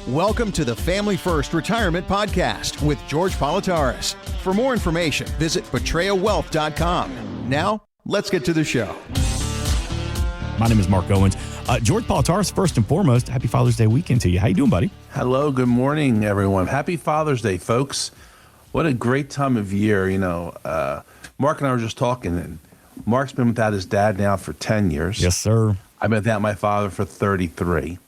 Welcome to the Family First Retirement Podcast with George Politarhos. For more information, visit betrayawealth.com. Now, let's get to the show. My name is Mark Owens. George Politarhos, first and foremost, happy Father's Day weekend to you. How you doing, buddy? Hello, good morning, everyone. Happy Father's Day, folks. What a great time of year. Mark and I were just talking, and Mark's been without his dad now for 10 years. Yes, sir. I've been without my father for 33.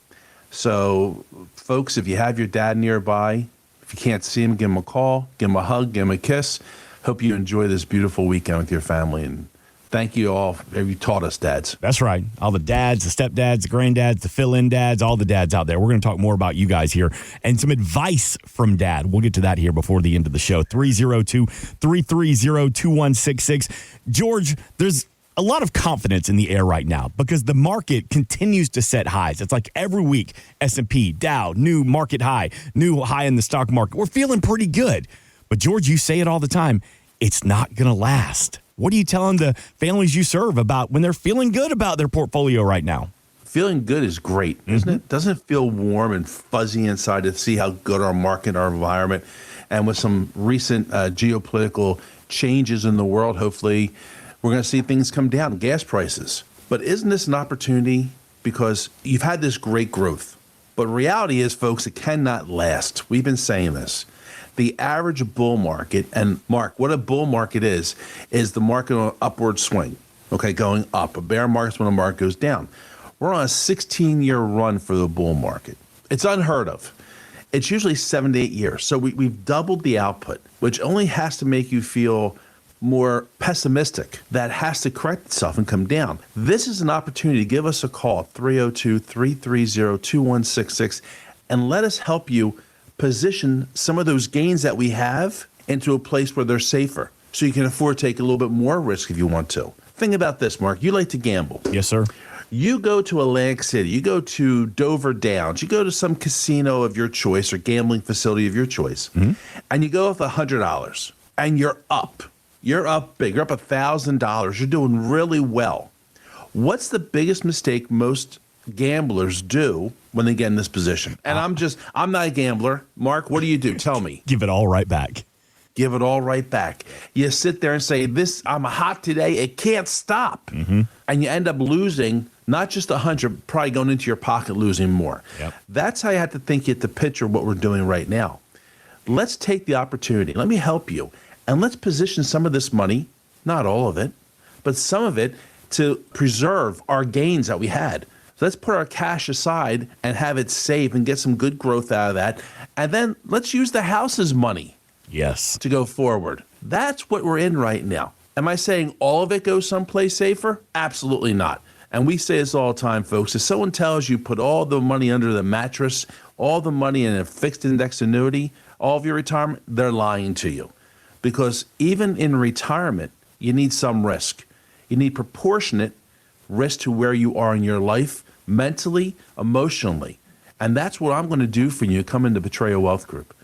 So, folks, if you have your dad nearby, if you can't see him, give him a call, give him a hug, give him a kiss. Hope you enjoy this beautiful weekend with your family. And thank you all. You taught us, dads. That's right. All the dads, the stepdads, the granddads, the fill-in dads, all the dads out there. We're going to talk more about you guys here and some advice from Dad. We'll get to that here before the end of the show. 302-330-2166. George, there's a lot of confidence in the air right now because the market continues to set highs. It's like every week, S&P, Dow, new market high, new high in the stock market. We're feeling pretty good. But, George, you say it all the time. It's not going to last. What are you telling the families you serve about when they're feeling good about their portfolio right now? Feeling good is great, isn't it? Doesn't it feel warm and fuzzy inside to see how good our market, our environment, and with some recent geopolitical changes in the world, hopefully we're going to see things come down, gas prices. But isn't this an opportunity? Because you've had this great growth. But reality is, folks, it cannot last. We've been saying this. The average bull market, and Mark, what a bull market is the market on an upward swing, okay, going up. A bear market is when a market goes down. We're on a 16-year run for the bull market. It's unheard of. It's usually 7 to 8 years. So we've doubled the output, which only has to make you feel more pessimistic. That has to correct itself and come down. This is an opportunity to give us a call, 302-330-2166, and let us help you position some of those gains that we have into a place where they're safer, so you can afford to take a little bit more risk if you want to. Think about this, Mark. You like to gamble. Yes, sir. You go to Atlantic City, you go to Dover Downs, you go to some casino of your choice or gambling facility of your choice, and you go with $100, and you're up. You're up big. You're up $1,000. You're doing really well. What's the biggest mistake most gamblers do when they get in this position? And I'm not a gambler. Mark, what do you do? Tell me. Give it all right back. Give it all right back. You sit there and say, I'm hot today. It can't stop. And you end up losing not just 100, probably going into your pocket, losing more. Yep. That's how you have to think, get the picture of what we're doing right now. Let's take the opportunity. Let me help you. And let's position some of this money, not all of it, but some of it to preserve our gains that we had. So let's put our cash aside and have it safe and get some good growth out of that. And then let's use the house's money. Yes. To go forward. That's what we're in right now. Am I saying all of it goes someplace safer? Absolutely not. And we say this all the time, folks. If someone tells you put all the money under the mattress, all the money in a fixed index annuity, all of your retirement, they're lying to you. Because even in retirement, you need some risk. You need proportionate risk to where you are in your life, mentally, emotionally. And that's what I'm going to do for you. Come into Betray a Wealth Group.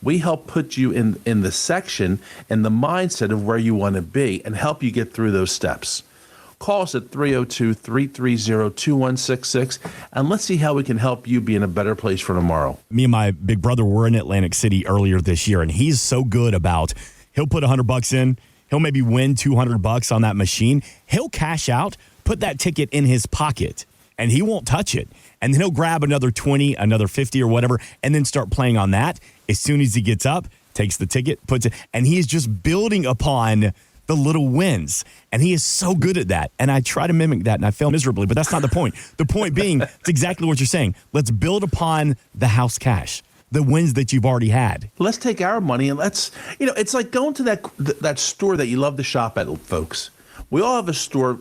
We help put you in the section and the mindset of where you want to be and help you get through those steps. Call us at 302-330-2166, and let's see how we can help you be in a better place for tomorrow. Me and my big brother were in Atlantic City earlier this year, and he's so good about, he'll put $100 in, he'll maybe win $200 on that machine, he'll cash out, put that ticket in his pocket, and he won't touch it. And then he'll grab another 20, another 50 or whatever, and then start playing on that. As soon as he gets up, takes the ticket, puts it, and he is just building upon the little wins. And he is so good at that. And I try to mimic that, and I fail miserably, but that's not the point. The point being, it's exactly what you're saying. Let's build upon the house cash, the wins that you've already had. Let's take our money and let's, it's like going to that store that you love to shop at, folks. We all have a store,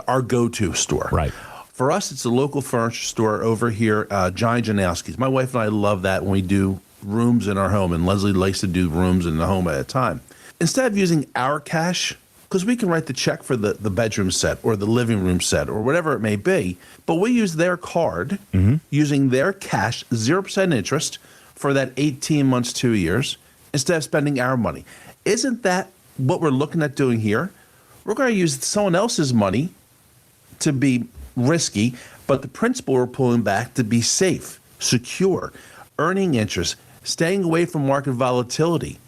our go-to store. Right. For us, it's a local furniture store over here, John Janowski's. My wife and I love that when we do rooms in our home, and Leslie likes to do rooms in the home at a time. Instead of using our cash, because we can write the check for the bedroom set or the living room set or whatever it may be, but we use their card, using their cash, 0% interest for that 18 months, 2 years, instead of spending our money. Isn't that what we're looking at doing here? We're going to use someone else's money to be risky, but the principal we're pulling back to be safe, secure. earning interest, staying away from market volatility.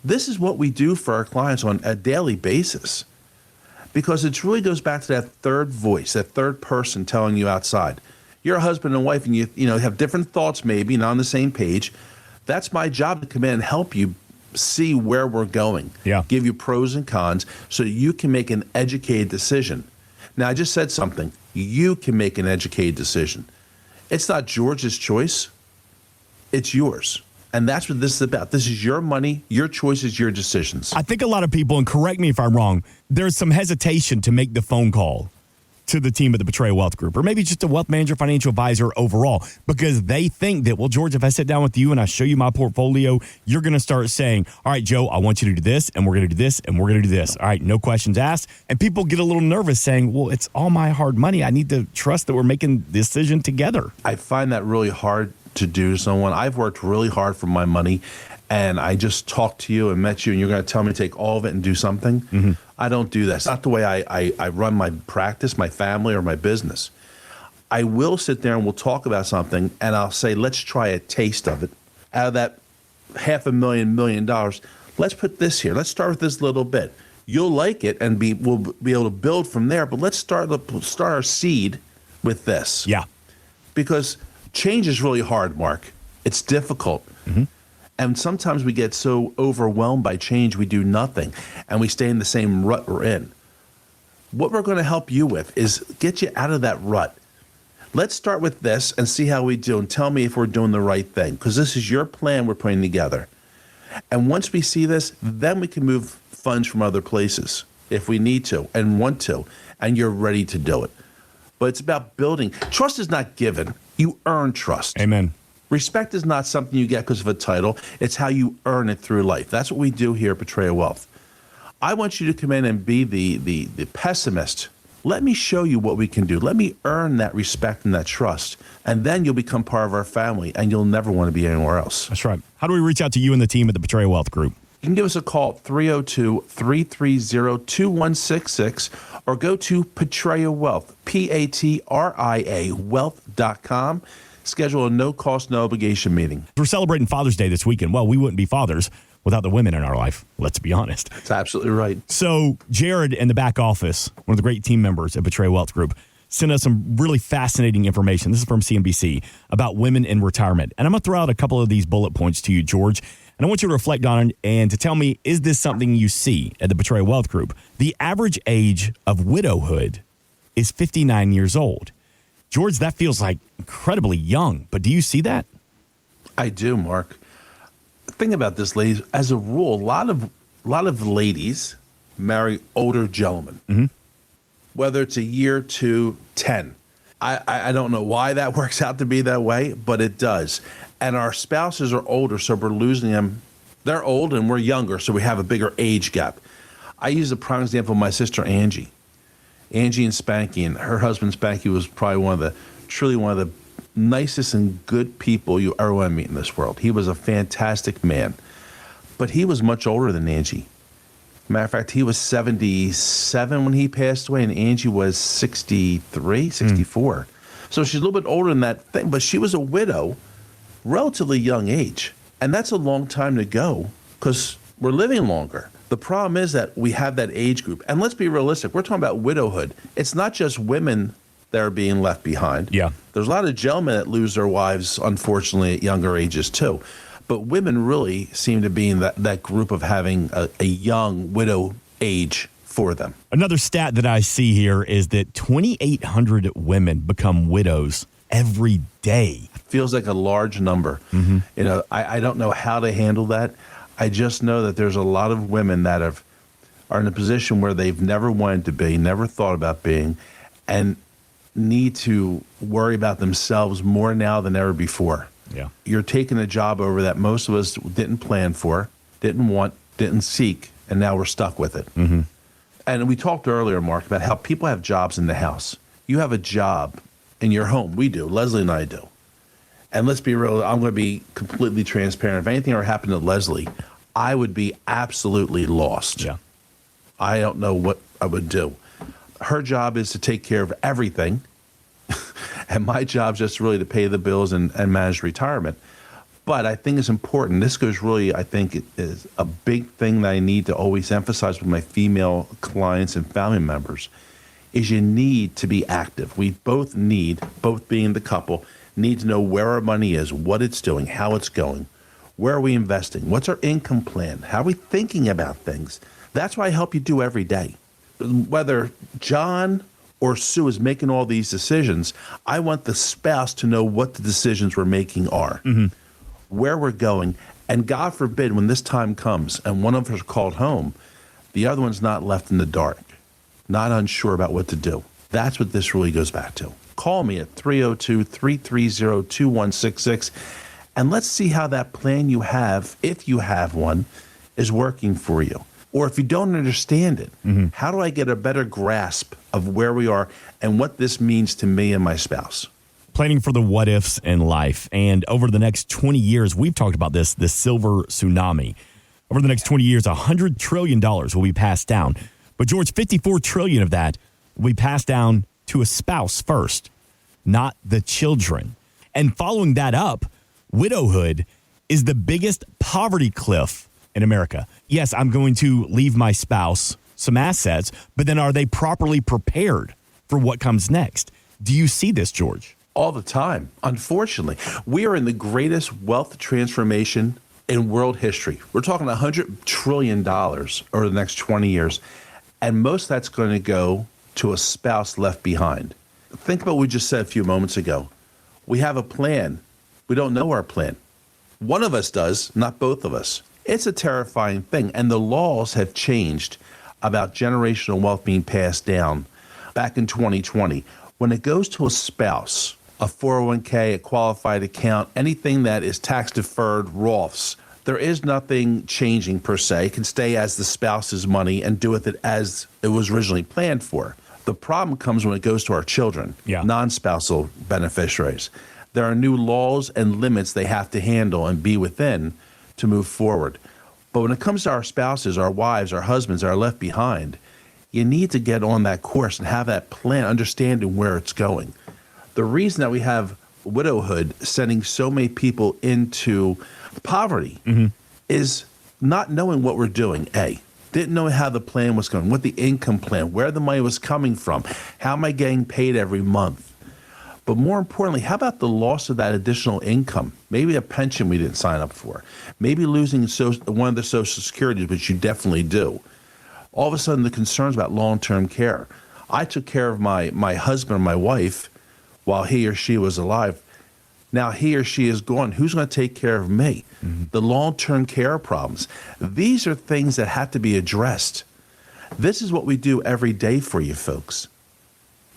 This is what we do for our clients on a daily basis, because it really goes back to that third voice, that third person telling you outside. You're a husband and wife, and you have different thoughts, maybe not on the same page. That's my job, to come in and help you see where we're going. Yeah. Give you pros and cons so you can make an educated decision. Now, I just said something. You can make an educated decision. It's not George's choice. It's yours. And that's what this is about. This is your money, your choices, your decisions. I think a lot of people, and correct me if I'm wrong, there's some hesitation to make the phone call to the team at the Betrayal Wealth Group, or maybe just a wealth manager, financial advisor overall, because they think that, well, George, if I sit down with you and I show you my portfolio, you're going to start saying, all right, Joe, I want you to do this, and we're going to do this, and we're going to do this. All right, no questions asked. And people get a little nervous saying, well, it's all my hard money. I need to trust that we're making the decision together. I find that really hard to do to someone. I've worked really hard for my money, and I just talked to you and met you, and you're going to tell me to take all of it and do something. Mm-hmm. I don't do that. It's not the way I run my practice, my family, or my business. I will sit there and we'll talk about something, and I'll say, let's try a taste of it. Out of that $500,000, $1 million, let's put this here. Let's start with this little bit. You'll like it, and we'll be able to build from there, but let's start our seed with this. Yeah. Because change is really hard, Mark. It's difficult. Mm-hmm. And sometimes we get so overwhelmed by change, we do nothing, and we stay in the same rut we're in. What we're going to help you with is get you out of that rut. Let's start with this and see how we do, and tell me if we're doing the right thing, because this is your plan we're putting together. And once we see this, then we can move funds from other places if we need to and want to, and you're ready to do it. But it's about building. Trust is not given. You earn trust. Amen. Respect is not something you get because of a title. It's how you earn it through life. That's what we do here at Betrayal Wealth. I want you to come in and be the pessimist. Let me show you what we can do. Let me earn that respect and that trust. And then you'll become part of our family, and you'll never want to be anywhere else. That's right. How do we reach out to you and the team at the Betrayal Wealth Group? You can give us a call at 302-330-2166 or go to Portria Wealth, P-A-T-R-I-A wealth.com. Schedule a no-cost, no-obligation meeting. We're celebrating Father's Day this weekend. Well, we wouldn't be fathers without the women in our life. Let's be honest. That's absolutely right. So Jared in the back office, one of the great team members at Betrayal Wealth Group, sent us some really fascinating information. This is from CNBC about women in retirement. And I'm going to throw out a couple of these bullet points to you, George. And I want you to reflect on it and to tell me, is this something you see at the Betrayal Wealth Group? The average age of widowhood is 59 years old. George, that feels like incredibly young, but do you see that? I do, Mark. Think about this, ladies. As a rule, a lot of ladies marry older gentlemen, mm-hmm. whether it's a year to 10. I don't know why that works out to be that way, but it does. And our spouses are older, so we're losing them. They're old and we're younger, so we have a bigger age gap. I use a prime example of my sister, Angie and Spanky, and her husband Spanky was probably truly one of the nicest and good people you ever want to meet in this world. He was a fantastic man, but he was much older than Angie. Matter of fact, he was 77 when he passed away, and Angie was 63, 64. So she's a little bit older than that thing, but she was a widow, relatively young age. And that's a long time to go because we're living longer. The problem is that we have that age group. And let's be realistic. We're talking about widowhood. It's not just women that are being left behind. Yeah. There's a lot of gentlemen that lose their wives, unfortunately, at younger ages too. But women really seem to be in that group of having a young widow age for them. Another stat that I see here is that 2,800 women become widows every day. Feels like a large number. Mm-hmm. I don't know how to handle that. I just know that there's a lot of women that are in a position where they've never wanted to be, never thought about being, and need to worry about themselves more now than ever before. Yeah. You're taking a job over that most of us didn't plan for, didn't want, didn't seek, and now we're stuck with it. Mm-hmm. And we talked earlier, Mark, about how people have jobs in the house. You have a job in your home. We do. Leslie and I do. And let's be real, I'm going to be completely transparent. If anything ever happened to Leslie, I would be absolutely lost. Yeah. I don't know what I would do. Her job is to take care of everything. And my job is just really to pay the bills and manage retirement. But I think it's important. This goes really, I think it is a big thing that I need to always emphasize with my female clients and family members, is you need to be active. We both being the couple, need to know where our money is, what it's doing, how it's going, where are we investing, what's our income plan, how are we thinking about things. That's what I help you do every day. Whether John or Sue is making all these decisions, I want the spouse to know what the decisions we're making are, where we're going, and God forbid when this time comes and one of us is called home, the other one's not left in the dark, not unsure about what to do. That's what this really goes back to. Call me at 302-330-2166, and let's see how that plan you have, if you have one, is working for you. Or if you don't understand it, how do I get a better grasp of where we are and what this means to me and my spouse? Planning for the what ifs in life. And over the next 20 years, we've talked about this silver tsunami. Over the next 20 years, $100 trillion will be passed down. But George, $54 trillion of that will be passed down to a spouse first, not the children. And following that up, widowhood is the biggest poverty cliff in America. Yes, I'm going to leave my spouse some assets, but then are they properly prepared for what comes next? Do you see this, George? All the time. Unfortunately, we are in the greatest wealth transformation in world history. We're talking $100 trillion over the next 20 years, and most of that's going to go to a spouse left behind. Think about what we just said a few moments ago. We have a plan. We don't know our plan. One of us does, not both of us. It's a terrifying thing, and the laws have changed about generational wealth being passed down back in 2020. When it goes to a spouse, a 401k, a qualified account, anything that is tax-deferred Roths, there is nothing changing per se. It can stay as the spouse's money and do with it as it was originally planned for. The problem comes when it goes to our children, non-spousal beneficiaries. There are new laws and limits they have to handle and be within to move forward. But when it comes to our spouses, our wives, our husbands that are left behind, you need to get on that course and have that plan, understanding where it's going. The reason that we have widowhood sending so many people into poverty is not knowing what we're doing, didn't know how the plan was going, what the income plan, where the money was coming from, how am I getting paid every month? But more importantly, how about the loss of that additional income? Maybe a pension we didn't sign up for. Maybe losing one of the Social Securities, which you definitely do. All of a sudden, the concerns about long-term care. I took care of my husband and my wife while he or she was alive. Now he or she is gone. Who's going to take care of me? The long-term care problems. These are things that have to be addressed. This is what we do every day for you folks,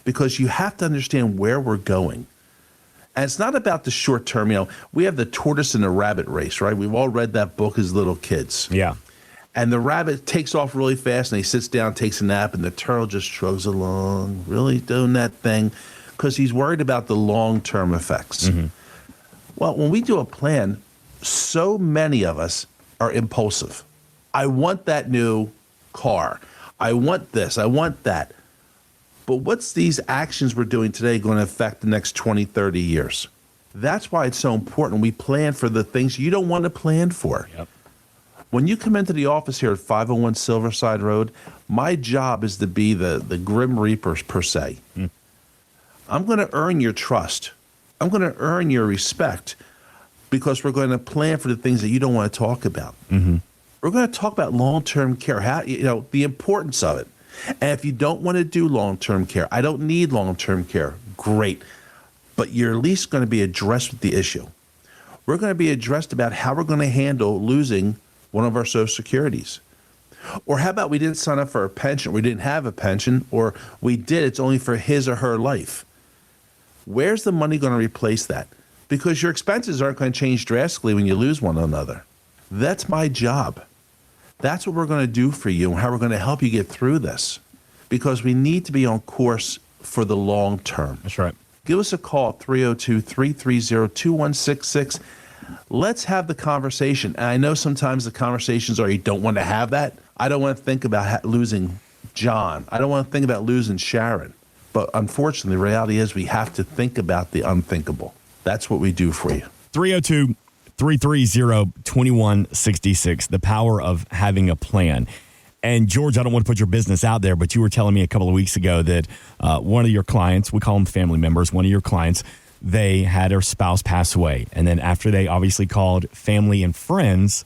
because you have to understand where we're going. And it's not about the short term. You know, we have the tortoise and the rabbit race, right? We've all read that book as little kids. Yeah. And the rabbit takes off really fast and he sits down, takes a nap, and the turtle just shrugs along, really doing that thing, because he's worried about the long-term effects. Well, when we do a plan, so many of us are impulsive. I want that new car. I want this. I want that. But what's these actions we're doing today going to affect the next 20, 30 years? That's why it's so important we plan for the things you don't want to plan for. Yep. When you come into the office here at 501 Silverside Road, my job is to be the Grim Reaper per se. I'm going to earn your trust. I'm going to earn your respect, because we're going to plan for the things that you don't want to talk about. We're going to talk about long-term care, how, the importance of it. And if you don't want to do long-term care, I don't need long-term care, great. But you're at least going to be addressed with the issue. We're going to be addressed about how we're going to handle losing one of our Social Securities. Or how about we didn't sign up for a pension, we didn't have a pension, or we did, it's only for his or her life. Where's the money going to replace that? Because your expenses aren't going to change drastically when you lose one another. That's my job. That's what we're going to do for you and how we're going to help you get through this, because we need to be on course for the long term. That's right. Give us a call at 302-330-2166. Let's have the conversation. And I know sometimes the conversations are you don't want to have that. I don't want to think about losing John. I don't want to think about losing Sharon. But unfortunately, the reality is we have to think about the unthinkable. That's what we do for you. 302-330-2166, the power of having a plan. And George, I don't want to put your business out there, but you were telling me a couple of weeks ago that one of your clients, we call them family members, one of your clients, they had their spouse pass away. And then after they obviously called family and friends,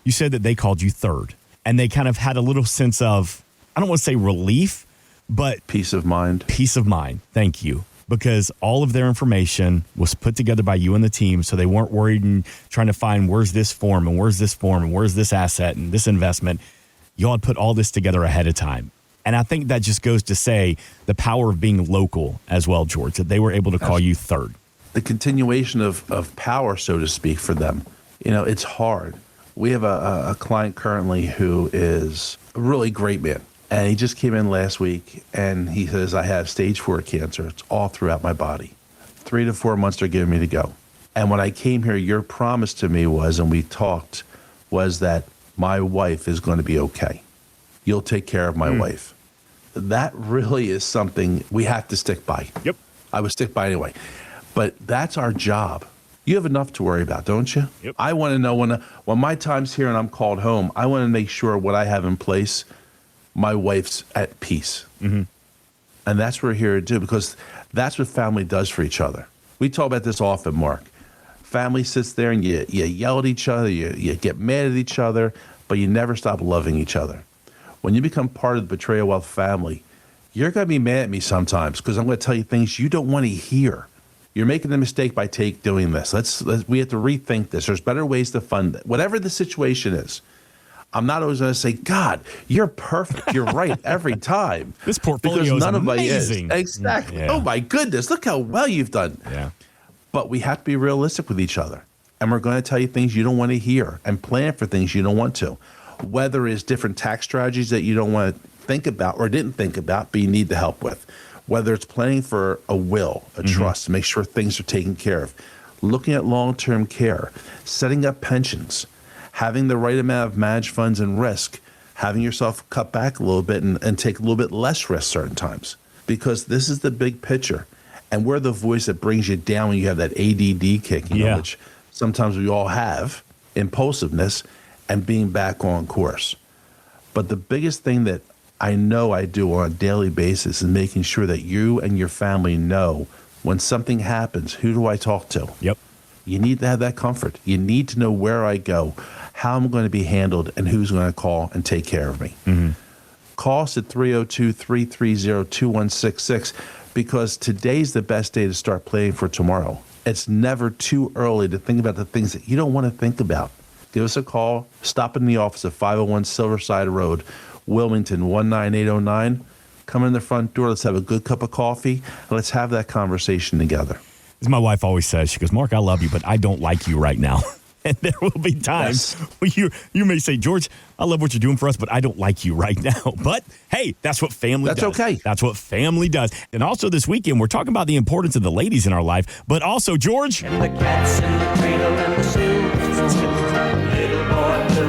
you said that they called you third. And they kind of had a little sense of, I don't want to say relief, but peace of mind. Peace of mind. Thank you. Because all of their information was put together by you and the team, so they weren't worried and trying to find where's this form and where's this form and where's this asset and this investment. Y'all had put all this together ahead of time. And I think that just goes to say the power of being local as well, George, that they were able to call you third. The continuation of power, so to speak, for them. It's hard. We have a client currently who is a really great man. And he just came in last week, and he says, I have stage 4 cancer. It's all throughout my body. 3 to 4 months they're giving me to go. And when I came here, your promise to me was, and we talked, was that my wife is going to be okay. You'll take care of my wife. That really is something we have to stick by. Yep. I would stick by anyway. But that's our job. You have enough to worry about, don't you? Yep. I want to know when my time's here and I'm called home, I want to make sure what I have in place, my wife's at peace. Mm-hmm. And that's what we're here to do, because that's what family does for each other. We talk about this often, Mark. Family sits there and you yell at each other, you get mad at each other, but you never stop loving each other. When you become part of the Betrayal Wealth family, you're going to be mad at me sometimes because I'm going to tell you things you don't want to hear. You're making a mistake by doing this. We have to rethink this. There's better ways to fund it. Whatever the situation is. I'm not always going to say, God, you're perfect. You're right every time. This portfolio is amazing. Exactly. Yeah. Oh, my goodness. Look how well you've done. Yeah. But we have to be realistic with each other. And we're going to tell you things you don't want to hear and plan for things you don't want to. Whether it's different tax strategies that you don't want to think about or didn't think about, but you need the help with. Whether it's planning for a will, a trust, to make sure things are taken care of. Looking at long-term care. Setting up pensions. Having the right amount of managed funds and risk, having yourself cut back a little bit and take a little bit less risk certain times, because this is the big picture. And we're the voice that brings you down when you have that ADD kick, which sometimes we all have, impulsiveness and being back on course. But the biggest thing that I know I do on a daily basis is making sure that you and your family know when something happens, who do I talk to? Yep. You need to have that comfort. You need to know where I go, how I'm going to be handled, and who's going to call and take care of me. Mm-hmm. Call us at 302-330-2166 because today's the best day to start planning for tomorrow. It's never too early to think about the things that you don't want to think about. Give us a call. Stop in the office at 501 Silverside Road, Wilmington, 19809. Come in the front door. Let's have a good cup of coffee, and let's have that conversation together. As my wife always says, she goes, Mark, I love you, but I don't like you right now. And there will be times where you may say, George, I love what you're doing for us, but I don't like you right now. But hey, that's what family does. That's okay. That's what family does. And also this weekend, we're talking about the importance of the ladies in our life, but also, George. And the cats in the cradle and the shoes.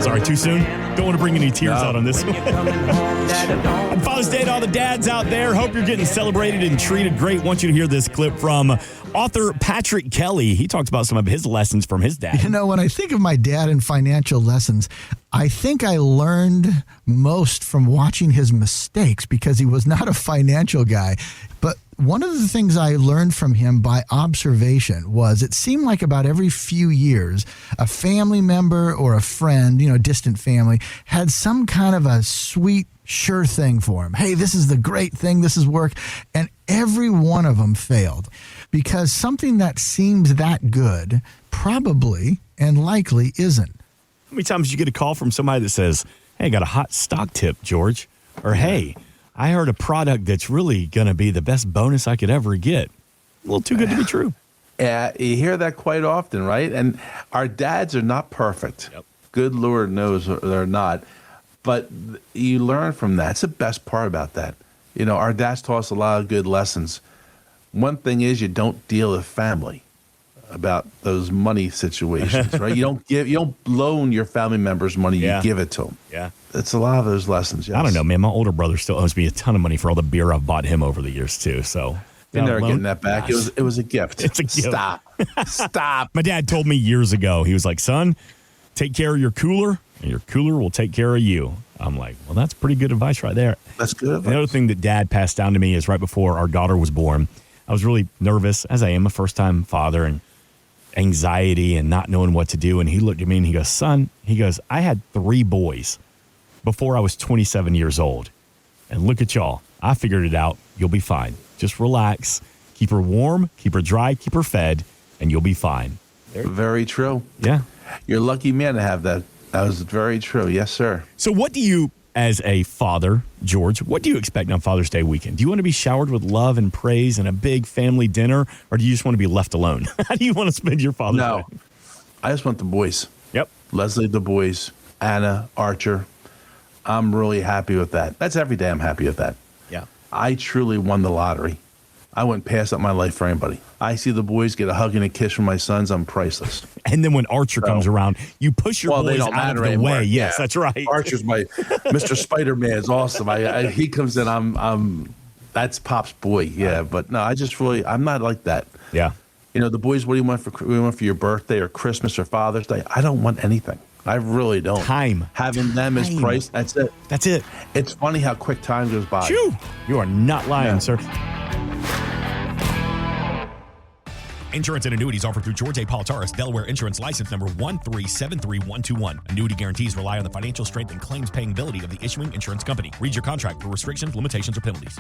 Sorry, too soon? Don't want to bring any tears out on this one. And Father's Day to all the dads out there. Hope you're getting celebrated and treated great. Want you to hear this clip from author Patrick Kelly. He talks about some of his lessons from his dad. When I think of my dad and financial lessons, I think I learned most from watching his mistakes because he was not a financial guy. But one of the things I learned from him by observation was it seemed like about every few years, a family member or a friend, distant family, had some kind of a sweet, sure thing for him. Hey, this is the great thing. This is work. And every one of them failed because something that seems that good probably and likely isn't. How many times you get a call from somebody that says, hey, I got a hot stock tip, George? Or, hey, I heard a product that's really going to be the best bonus I could ever get. A little too good to be true. Yeah, you hear that quite often, right? And our dads are not perfect. Yep. Good Lord knows they're not. But you learn from that. It's the best part about that. Our dads taught us a lot of good lessons. One thing is you don't deal with family. about those money situations, right? You don't loan your family members money. Yeah. You give it to them. Yeah. It's a lot of those lessons. Yes. I don't know, man. My older brother still owes me a ton of money for all the beer I've bought him over the years too. So You're never getting that back. It was a gift. It's a gift. Stop. My dad told me years ago, he was like, son, take care of your cooler and your cooler will take care of you. I'm like, well, that's pretty good advice right there. That's good advice. The other thing that dad passed down to me is right before our daughter was born, I was really nervous, as I am, a first-time father, and anxiety and not knowing what to do. And he looked at me and he goes, son, I had 3 boys before I was 27 years old. And look at y'all. I figured it out. You'll be fine. Just relax. Keep her warm, keep her dry, keep her fed, and you'll be fine. Very true. Yeah. You're a lucky man to have that. That was very true. Yes, sir. So what do you, as a father, George, what do you expect on Father's Day weekend? Do you want to be showered with love and praise and a big family dinner, or do you just want to be left alone? How do you want to spend your Father's Day? No, I just want the boys. Yep. Leslie, the boys, Anna, Archer. I'm really happy with that. That's every day I'm happy with that. Yeah. I truly won the lottery. I wouldn't pass up my life for anybody. I see the boys get a hug and a kiss from my sons. I'm priceless. And then when Archer comes around, you push your they boys don't out of matter the anymore. way. Yes, Yeah. that's right. Archer's my Mr. Spider-Man is awesome. He comes in. I'm that's Pop's boy. Yeah, but no, I'm not like that. Yeah. You know, the boys. What do you want for your birthday or Christmas or Father's Day? I don't want anything. I really don't. Time. Having them is price. That's it. That's it. It's funny how quick time goes by. Phew. You are not lying, sir. Insurance and annuities offered through George A. Politarhos, Delaware Insurance License Number 1373121. Annuity guarantees rely on the financial strength and claims paying ability of the issuing insurance company. Read your contract for restrictions, limitations, or penalties.